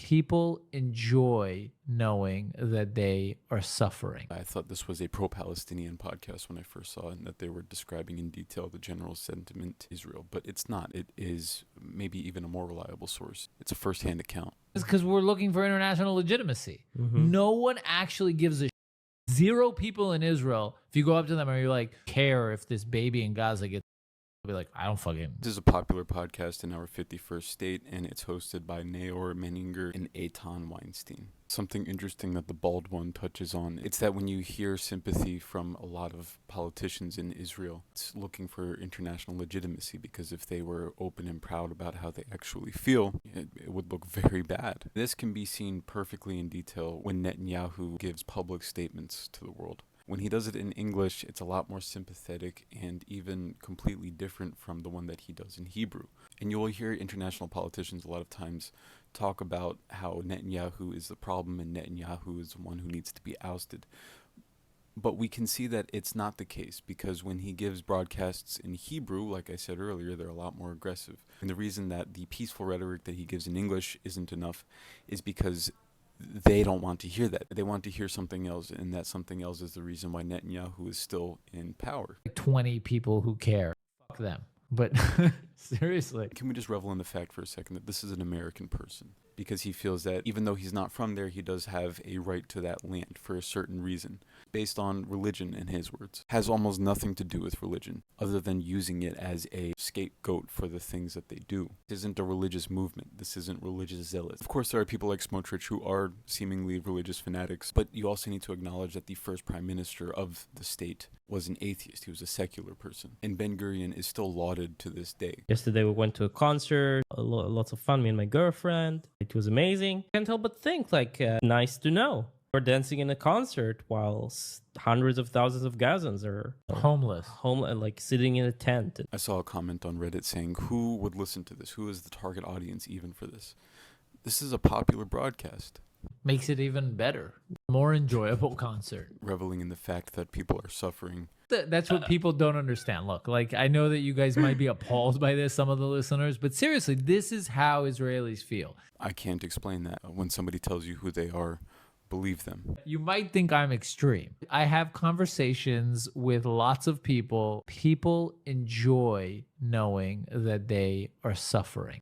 People enjoy knowing that they are suffering. I thought this was a pro-Palestinian podcast when I first saw it, and that they were describing in detail the general sentiment to Israel. But it's not. It is maybe even a more reliable source. It's a first-hand account. It's because we're looking for international legitimacy. No one actually gives a shit. Zero people in Israel, if you go up to them and you're like, care if this baby in Gaza gets, they'll be like, I don't fucking. This is a popular podcast in our 51st state, and it's hosted by Naor Menninger and Eitan Weinstein. Something interesting that the Bald One touches on, it's that when you hear sympathy from a lot of politicians in Israel, it's looking for international legitimacy, because if they were open and proud about how they actually feel, it would look very bad. This can be seen perfectly in detail when Netanyahu gives public statements to the world. When he does it in English, it's a lot more sympathetic and even completely different from the one that he does in Hebrew. And you will hear international politicians a lot of times talk about how Netanyahu is the problem and Netanyahu is the one who needs to be ousted. But we can see that it's not the case, because when he gives broadcasts in Hebrew, like I said earlier, they're a lot more aggressive. And the reason that the peaceful rhetoric that he gives in English isn't enough is because they don't want to hear that. They want to hear something else, and that something else is the reason why Netanyahu is still in power. 20 people who care. Fuck them. But seriously. Can we just revel in the fact for a second that this is an American person? Because he feels that even though he's not from there, he does have a right to that land for a certain reason, based on religion, in his words. Has almost nothing to do with religion, other than using it as a scapegoat for the things that they do. This isn't a religious movement. This isn't religious zealots. Of course, there are people like Smotrich who are seemingly religious fanatics, but you also need to acknowledge that the first prime minister of the state was an atheist. He was a secular person. And Ben Gurion is still lauded to this day. Yesterday we went to a concert, lots of fun, me and my girlfriend. It was amazing. Can't help but think, nice to know. We're dancing in a concert while hundreds of thousands of Gazans are Homeless. Sitting in a tent. I saw a comment on Reddit saying, who would listen to this? Who is the target audience even for this? This is a popular broadcast. Makes it even better. More enjoyable concert. Reveling in the fact that people are suffering. That's what people don't understand. Look, I know that you guys might be appalled by this, some of the listeners, but seriously, this is how Israelis feel. I can't explain that. When somebody tells you who they are, believe them. You might think I'm extreme. I have conversations with lots of people. People enjoy knowing that they are suffering.